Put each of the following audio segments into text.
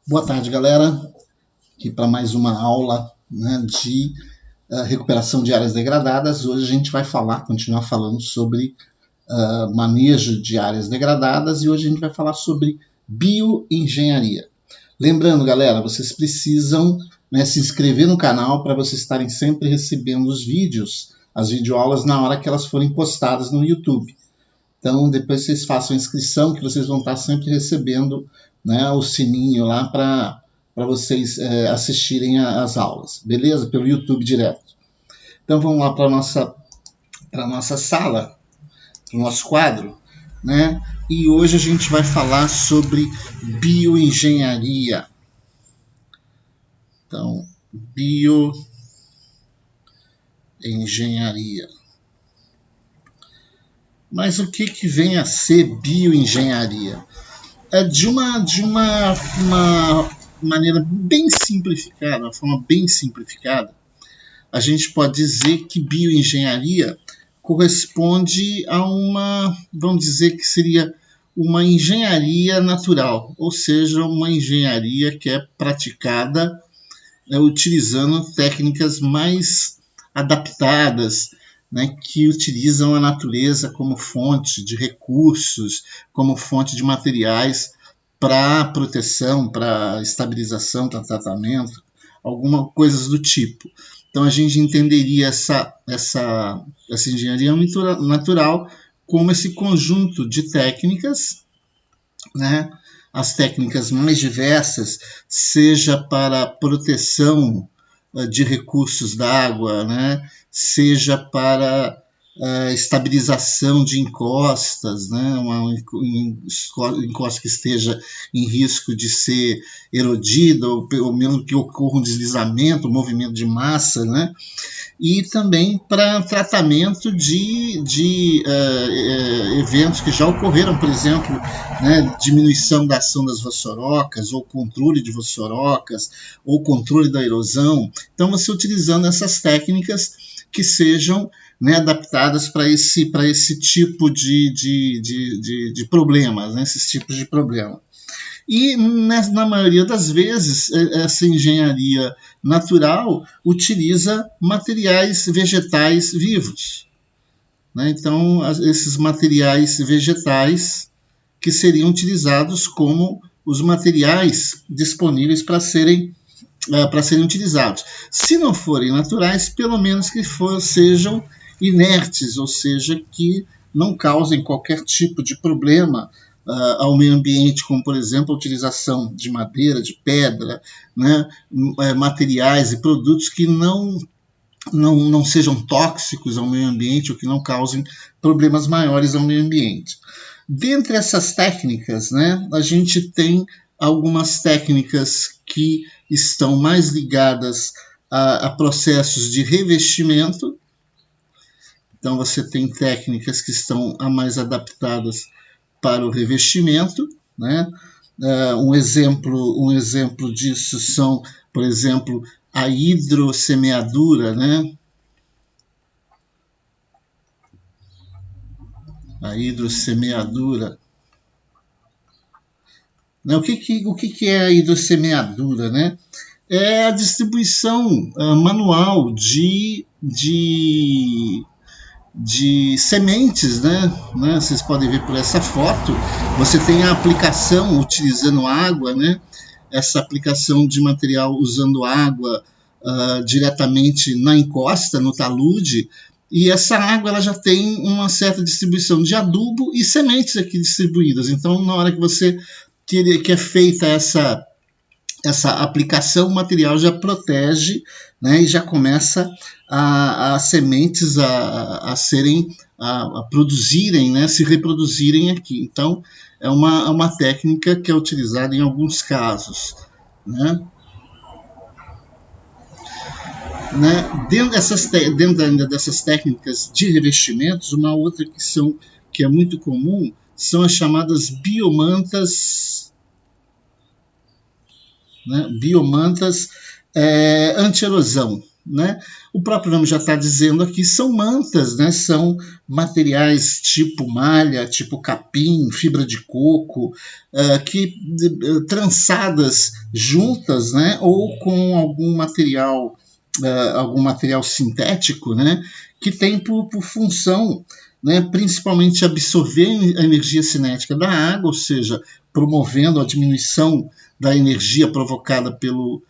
Boa tarde, galera. Aqui para mais uma aula, né, de recuperação de áreas degradadas. Hoje a gente vai continuar falando sobre manejo de áreas degradadas e hoje a gente vai falar sobre bioengenharia. Lembrando, galera, vocês precisam, né, se inscrever no canal para vocês estarem sempre recebendo os vídeos, as videoaulas na hora que elas forem postadas no YouTube. Então, depois vocês façam a inscrição, que vocês vão estar sempre recebendo, né, o sininho lá para vocês assistirem às aulas, beleza? Pelo YouTube direto. Então, vamos lá para a nossa sala, para o nosso quadro, né? E hoje a gente vai falar sobre bioengenharia. Então, bioengenharia. Mas o que vem a ser bioengenharia? De uma maneira bem simplificada, uma forma bem simplificada, a gente pode dizer que bioengenharia corresponde a vamos dizer que seria uma engenharia natural, ou seja, uma engenharia que é praticada utilizando técnicas mais adaptadas, né, que utilizam a natureza como fonte de recursos, como fonte de materiais para proteção, para estabilização, para tratamento, algumas coisas do tipo. Então a gente entenderia essa engenharia natural como esse conjunto de técnicas, né, as técnicas mais diversas, seja para proteção de recursos d'água, né, seja para estabilização de encostas, né, uma encosta que esteja em risco de ser erodida, ou pelo menos que ocorra um deslizamento, um movimento de massa, né, e também para tratamento de eventos que já ocorreram, por exemplo, né, diminuição da ação das vassourocas, ou controle de vassourocas, ou controle da erosão. Então, você utilizando essas técnicas que sejam, né, adaptadas para esse tipo de problemas, né, esses tipos de problema. E, na maioria das vezes, essa engenharia natural utiliza materiais vegetais vivos, né? Então, esses materiais vegetais que seriam utilizados como os materiais disponíveis para serem utilizados. Se não forem naturais, pelo menos que sejam inertes, ou seja, que não causem qualquer tipo de problema ao meio ambiente, como, por exemplo, a utilização de madeira, de pedra, né, materiais e produtos que não sejam tóxicos ao meio ambiente ou que não causem problemas maiores ao meio ambiente. Dentre essas técnicas, né, a gente tem algumas técnicas que estão mais ligadas a processos de revestimento. Então, você tem técnicas que estão mais adaptadas para o revestimento, né? Um exemplo disso são, por exemplo, a hidrossemeadura, né? A hidrossemeadura. O que é a hidrossemeadura, né? É a distribuição manual de sementes, né? Vocês podem ver por essa foto. Você tem a aplicação utilizando água, né? Essa aplicação de material usando água diretamente na encosta, no talude, e essa água ela já tem uma certa distribuição de adubo e sementes aqui distribuídas. Então, na hora que que é feita essa aplicação, o material já protege, né, e já começa as sementes a produzirem, né, se reproduzirem aqui. Então, é uma técnica que é utilizada em alguns casos, né? Dentro ainda dessas técnicas de revestimentos, uma outra que é muito comum são as chamadas biomantas, né? Biomantas anti-erosão. né? O próprio nome já está dizendo aqui, são mantas, né? São materiais tipo malha, tipo capim, fibra de coco, que trançadas juntas, né? Ou com algum material sintético, né? Que tem por função, né, principalmente absorver a energia cinética da água, ou seja, promovendo a diminuição da energia provocada pelo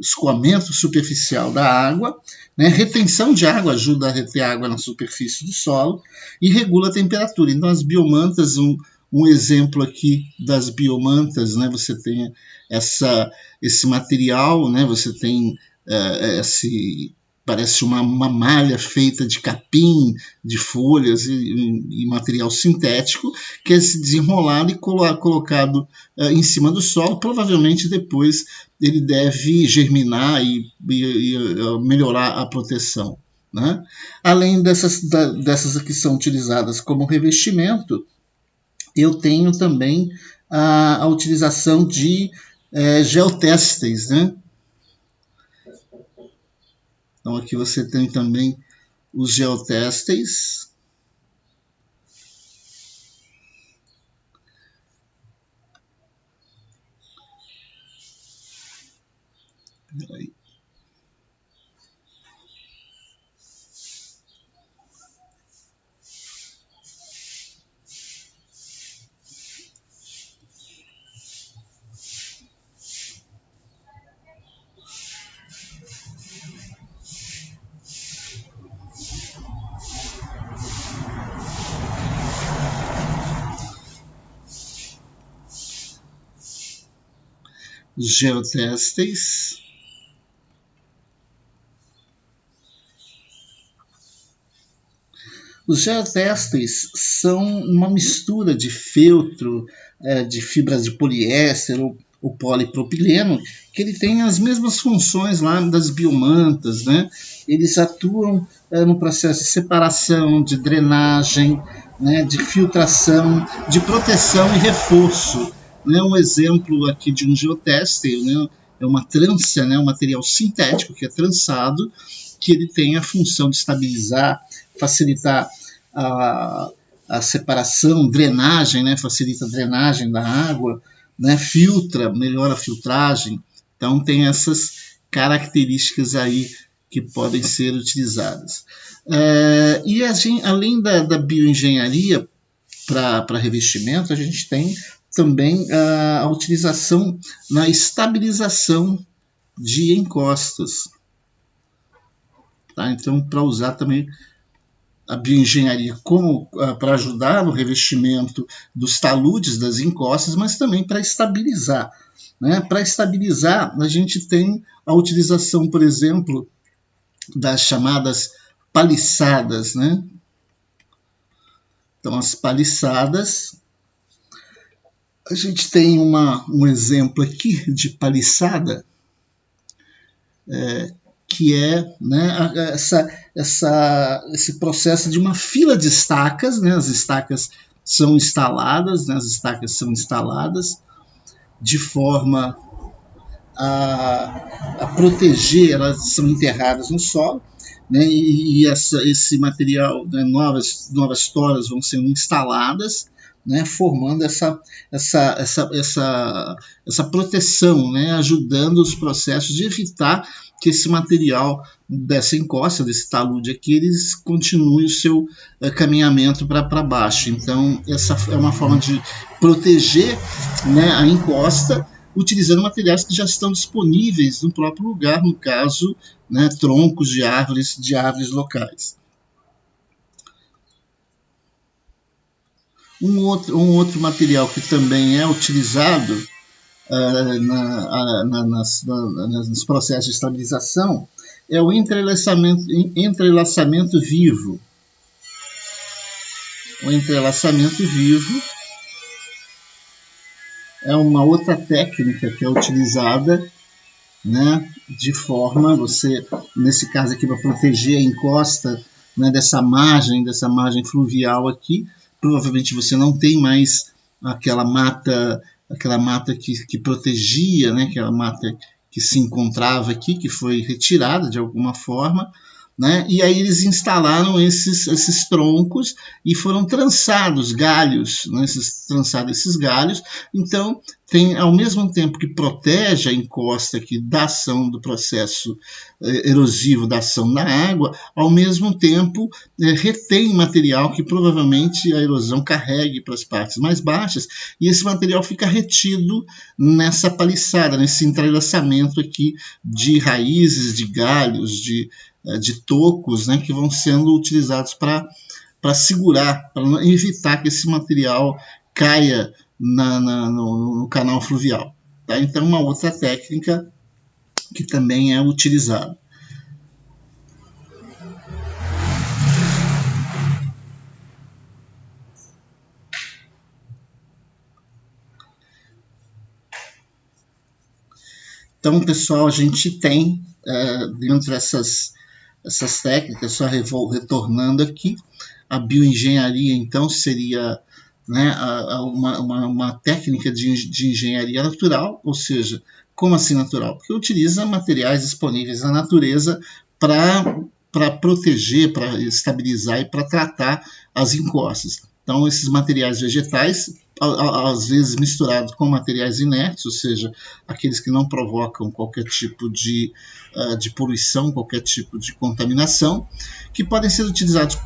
escoamento superficial da água, né? Retenção de água ajuda a reter água na superfície do solo e regula a temperatura. Então, as biomantas, um exemplo aqui das biomantas, né? Você tem esse material, né? Você tem parece uma malha feita de capim, de folhas e material sintético, que é desenrolado e colocado em cima do solo. Provavelmente depois ele deve germinar e melhorar a proteção, né? Além dessas que são utilizadas como revestimento, eu tenho também a utilização de geotextiles, né? Então aqui você tem também os geotextiles. Peraí. Os geotextiles. Os geotextiles são uma mistura de feltro, de fibras de poliéster ou polipropileno, que ele tem as mesmas funções lá das biomantas, né? Eles atuam no processo de separação, de drenagem, né? De filtração, de proteção e reforço. Né? Um exemplo aqui de um geotextile, né? É uma trança, né? Um material sintético que é trançado, que ele tem a função de estabilizar, facilitar a separação, drenagem, né? Facilita a drenagem da água, né? Filtra, melhora a filtragem. Então tem essas características aí que podem ser utilizadas. E além da bioengenharia para revestimento, a gente tem também a utilização na estabilização de encostas. Tá? Então, para usar também a bioengenharia como para ajudar no revestimento dos taludes das encostas, mas também para estabilizar. Né? Para estabilizar, a gente tem a utilização, por exemplo, das chamadas paliçadas. Né? Então, as paliçadas, a gente tem um exemplo aqui de paliçada, que é, né, esse processo de uma fila de estacas, né, as estacas são instaladas de forma a proteger, elas são enterradas no solo, né, e esse material, né, novas toras vão sendo instaladas, né, formando essa proteção, né, ajudando os processos de evitar que esse material dessa encosta, desse talude aqui, eles continuem o seu caminhamento para baixo. Então, essa é uma forma de proteger, né, a encosta, utilizando materiais que já estão disponíveis no próprio lugar, no caso, né, troncos de árvores locais. Um outro material que também é utilizado nos processos de estabilização é o entrelaçamento vivo. O entrelaçamento vivo é uma outra técnica que é utilizada, né, de forma, nesse caso aqui, para proteger a encosta, né, dessa margem fluvial aqui. Provavelmente você não tem mais aquela mata que protegia, né, aquela mata que se encontrava aqui, que foi retirada de alguma forma, né? E aí eles instalaram esses troncos e foram trançados galhos, né? Trançados esses galhos. Então, tem, ao mesmo tempo que protege a encosta aqui da ação do processo erosivo da ação da água, ao mesmo tempo retém material que provavelmente a erosão carregue para as partes mais baixas, e esse material fica retido nessa paliçada, nesse entrelaçamento aqui de raízes, de galhos, de tocos, né, que vão sendo utilizados para segurar, para evitar que esse material caia no canal fluvial. Tá? Então, uma outra técnica que também é utilizada. Então, pessoal, a gente tem dentro dessas técnicas, só retornando aqui, a bioengenharia, então, seria, né, uma técnica de engenharia natural, ou seja, como assim natural? Porque utiliza materiais disponíveis na natureza para proteger, para estabilizar e para tratar as encostas. Então, esses materiais vegetais, às vezes misturados com materiais inertes, ou seja, aqueles que não provocam qualquer tipo de poluição, qualquer tipo de contaminação, que podem ser utilizados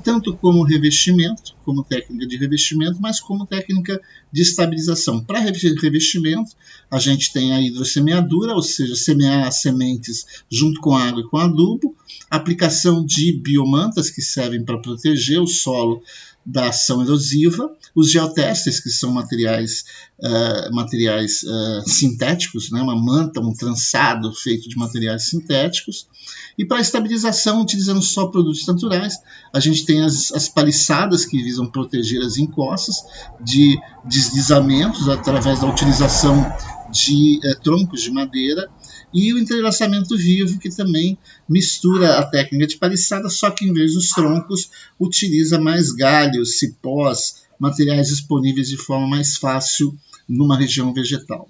tanto como revestimento, como técnica de revestimento, mas como técnica de estabilização. Para revestimento, a gente tem a hidrossemeadura, ou seja, semear as sementes junto com água e com adubo, aplicação de biomantas, que servem para proteger o solo da ação erosiva, os geotestes, que são materiais sintéticos, né, uma manta, um trançado feito de materiais sintéticos, e para estabilização, utilizando só produtos naturais, a gente tem as paliçadas, que visam proteger as encostas de deslizamentos através da utilização de troncos de madeira, e o entrelaçamento vivo, que também mistura a técnica de paliçada, só que em vez dos troncos, utiliza mais galhos, cipós, materiais disponíveis de forma mais fácil numa região vegetal,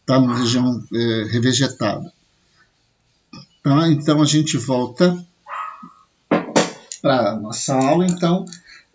tá? Numa região revegetada. Tá? Então a gente volta para a nossa aula. Então,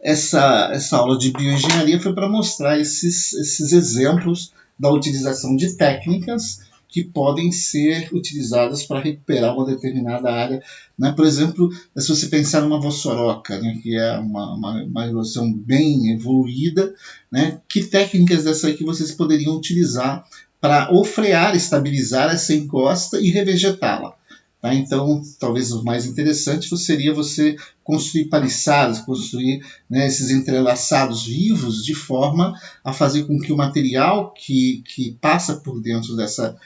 essa aula de bioengenharia foi para mostrar esses exemplos da utilização de técnicas que podem ser utilizadas para recuperar uma determinada área, né? Por exemplo, se você pensar numa vossoroca, né, que é uma erosão bem evoluída, né, que técnicas dessa aqui vocês poderiam utilizar para ou frear, estabilizar essa encosta e revegetá-la? Tá? Então, talvez o mais interessante seria você construir paliçadas, construir, né, esses entrelaçados vivos, de forma a fazer com que o material que passa por dentro dessa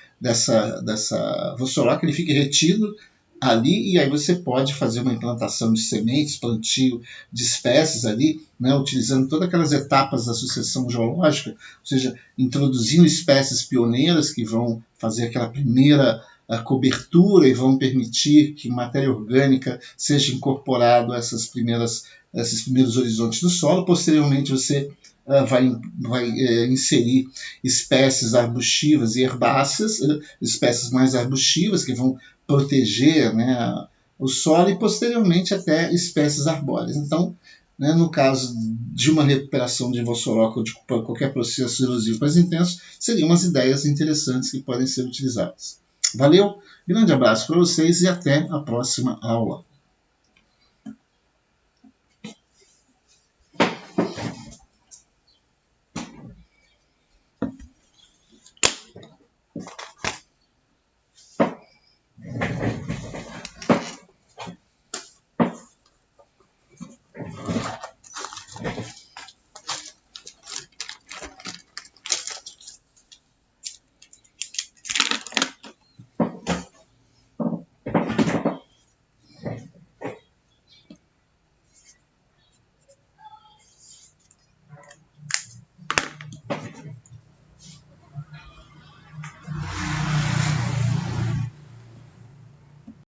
vossoroca, ele fique retido ali, e aí você pode fazer uma implantação de sementes, plantio de espécies ali, né, utilizando todas aquelas etapas da sucessão geológica, ou seja, introduzindo espécies pioneiras que vão fazer aquela primeira cobertura e vão permitir que matéria orgânica seja incorporada a esses primeiros horizontes do solo. Posteriormente, você vai inserir espécies arbustivas e herbáceas, espécies mais arbustivas que vão proteger, né, o solo, e posteriormente até espécies arbóreas. Então, né, no caso de uma recuperação de vossoroca ou de qualquer processo erosivo mais intenso, seriam umas ideias interessantes que podem ser utilizadas. Valeu, grande abraço para vocês e até a próxima aula.